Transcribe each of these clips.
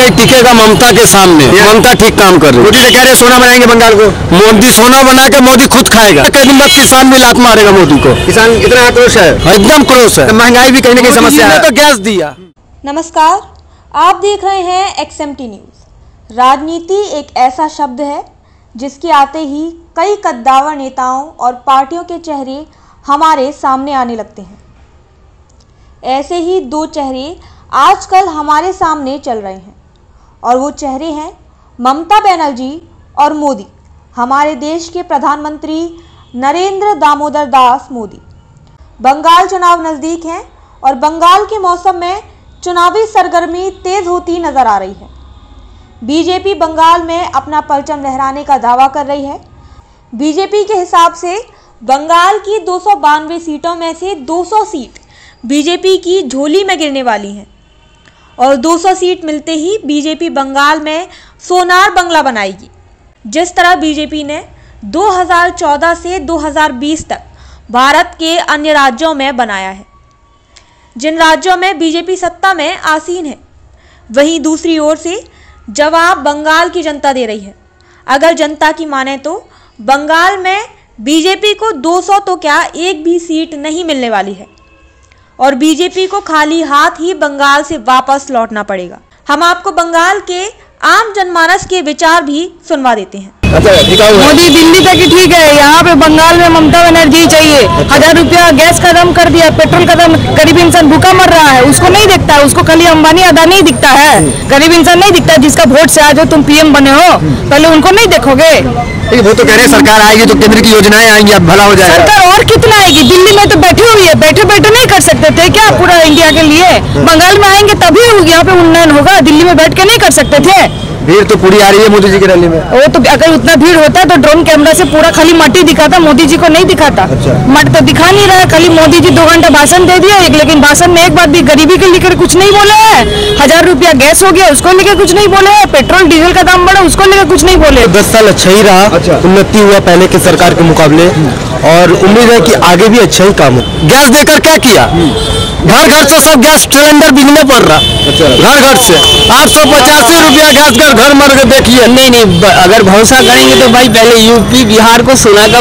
नहीं टिकेगा ममता के सामने। ममता ठीक काम कर रही है। मोदी तो कह रहे सोना बनाएंगे बंगाल को। मोदी सोना बना के मोदी खुद खाएगा। कई दिन बाद किसान भी लात मारेगा मोदी को। किसान इतना आक्रोश है, एकदम क्रोश है। महंगाई भी कहीं ना कहीं समस्या है। तो गैस दिया। नमस्कार, आप देख रहे हैं XMT न्यूज़। राजनीति एक ऐसा शब्द है जिसके आते ही कई कद्दावर नेताओं और पार्टियों के चेहरे हमारे सामने आने लगते हैं। ऐसे ही दो चेहरे आजकल हमारे सामने चल रहे हैं और वो चेहरे हैं ममता बनर्जी और मोदी, हमारे देश के प्रधानमंत्री नरेंद्र दामोदर दास मोदी। बंगाल चुनाव नज़दीक हैं और बंगाल के मौसम में चुनावी सरगर्मी तेज होती नजर आ रही है। बीजेपी बंगाल में अपना परचम लहराने का दावा कर रही है। बीजेपी के हिसाब से बंगाल की 292 सीटों में से 200 सीट बीजेपी की झोली में गिरने वाली हैं और 200 सीट मिलते ही बीजेपी बंगाल में सोनार बंगला बनाएगी। जिस तरह बीजेपी ने 2014 से 2020 तक भारत के अन्य राज्यों में बनाया है, जिन राज्यों में बीजेपी सत्ता में आसीन है, वहीं दूसरी ओर से जवाब बंगाल की जनता दे रही है। अगर जनता की माने तो बंगाल में बीजेपी को 200 तो क्या एक भी सीट नहीं मिलने वाली है और बीजेपी को खाली हाथ ही बंगाल से वापस लौटना पड़ेगा। हम आपको बंगाल के आम जनमानस के विचार भी सुनवा देते हैं। मोदी दिल्ली तक ही ठीक है, यहाँ पे बंगाल में ममता बनर्जी चाहिए। 1000 रुपया गैस का दाम कर दिया, पेट्रोल का दाम। गरीब इंसान भूखा मर रहा है, उसको नहीं दिखता है। उसको खाली अंबानी अदानी ही दिखता है, गरीब इंसान नहीं दिखता। जिसका वोट से आज हो तुम PM बने हो, पहले उनको नहीं देखोगे। वो तो कह रहे हैं सरकार आएगी तो केंद्र की योजनाएं आएंगी, अब भला हो जाएगा। सरकार और कितना आएगी? दिल्ली में तो बैठी हुई है, बैठे बैठे नहीं कर सकते थे क्या पूरा इंडिया के लिए? बंगाल में आएंगे तभी यहाँ पे उन्नयन होगा, दिल्ली में बैठ के नहीं कर सकते थे। भीड़ तो पूरी आ रही है मोदी जी की रैली में। वो तो अगर उतना भीड़ होता तो ड्रोन कैमरा से पूरा खाली मट्टी दिखाता, मोदी जी को नहीं दिखाता। मट तो दिखा नहीं रहा है, खाली मोदी जी 2 घंटा भाषण दे दिया, लेकिन भाषण में एक बात भी गरीबी के लेकर कुछ नहीं बोले हैं। 1000 रुपया गैस हो गया उसको लेकर कुछ नहीं बोले हैं, पेट्रोल डीजल का दाम बढ़ा उसको लेकर कुछ नहीं बोले। 10 साल अच्छा ही रहा, उन्नति हुआ पहले के सरकार के मुकाबले और उम्मीद है कि आगे भी अच्छा ही काम हो। गैस देकर क्या किया? घर घर से सब गैस सिलेंडर बिकने पड़ रहा। घर घर से 885 रुपया गैस का घर मर के देखिए। नहीं, अगर भरोसा करेंगे तो भाई पहले यूपी बिहार को सोना का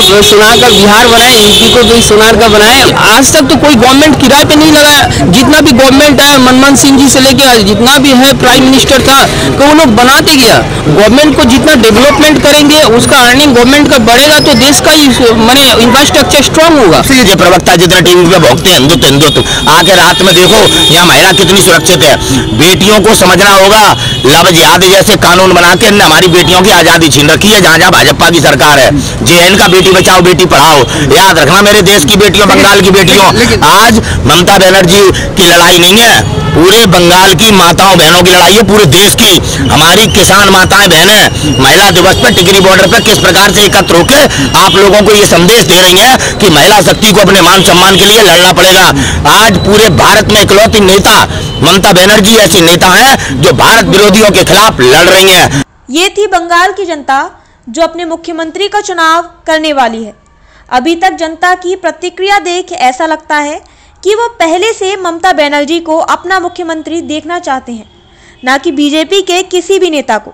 बिहार बनाए, यूपी को भी सोनार का बनाए। आज तक तो कोई गवर्नमेंट किराए पे नहीं लगाया। जितना भी गवर्नमेंट है, मनमोहन सिंह जी से लेके जितना भी है प्राइम मिनिस्टर था, तो वो लोग बनाते गया। गवर्नमेंट को जितना डेवलपमेंट करेंगे उसका अर्निंग गवर्नमेंट का बढ़ेगा तो देश का माने इंफ्रास्ट्रक्चर स्ट्रांग होगा। प्रवक्ता जितना टीवी पे भोगते हैं हिंदुत्व आके रात में देखो यहाँ महिला कितनी सुरक्षित है। बेटियों को समझना होगा, लव जिहाद जैसे कानून बना के हमारी बेटियों की आजादी छीन रखी है। जहाँ जहाँ भाजपा की सरकार है, JN का बेटी बचाओ बेटी पढ़ाओ, याद रखना मेरे देश की बेटियों, बंगाल की बेटियों। आज ममता बनर्जी की लड़ाई नहीं है, पूरे बंगाल की माताओं बहनों की लड़ाई है, पूरे देश की। हमारी किसान माताएं बहनें महिला दिवस पर टिकरी बॉर्डर पर किस प्रकार से एकत्र होकर आप लोगों को ये संदेश दे रही हैं कि महिला शक्ति को अपने मान सम्मान के लिए लड़ना पड़ेगा। आज पूरे भारत में इकलौती नेता ममता बनर्जी ऐसी नेता हैं जो भारत विरोधियों के खिलाफ लड़ रही हैं। ये थी बंगाल की जनता जो अपने मुख्यमंत्री का चुनाव करने वाली है। अभी तक जनता की प्रतिक्रिया देख ऐसा लगता है कि वो पहले से ममता बनर्जी को अपना मुख्यमंत्री देखना चाहते हैं, ना कि बीजेपी के किसी भी नेता को।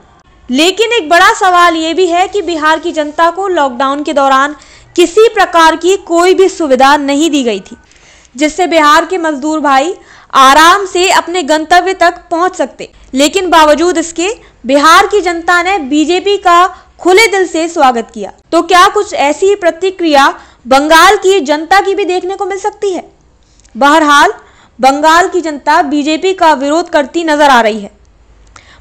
लेकिन एक बड़ा सवाल ये भी है कि बिहार की जनता को लॉकडाउन के दौरान किसी प्रकार की कोई भी सुविधा नहीं दी गई थी, जिससे बिहार के मजदूर भाई आराम से अपने गंतव्य तक पहुंच सकते। लेकिन बावजूद इसके बिहार की जनता ने बीजेपी का खुले दिल से स्वागत किया। तो क्या कुछ ऐसी प्रतिक्रिया बंगाल की जनता की भी देखने को मिल सकती है? बहरहाल बंगाल की जनता बीजेपी का विरोध करती नजर आ रही है।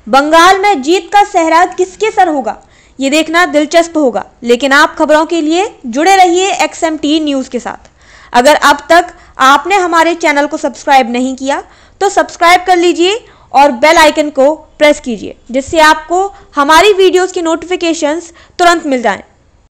बंगाल में जीत का सेहरा किसके सर होगा, ये देखना दिलचस्प होगा। लेकिन आप खबरों के लिए जुड़े रहिए XMT न्यूज़ के साथ। अगर अब तक आपने हमारे चैनल को सब्सक्राइब नहीं किया तो सब्सक्राइब कर लीजिए और बेल आइकन को प्रेस कीजिए, जिससे आपको हमारी वीडियोस की नोटिफिकेशंस तुरंत मिल जाएं।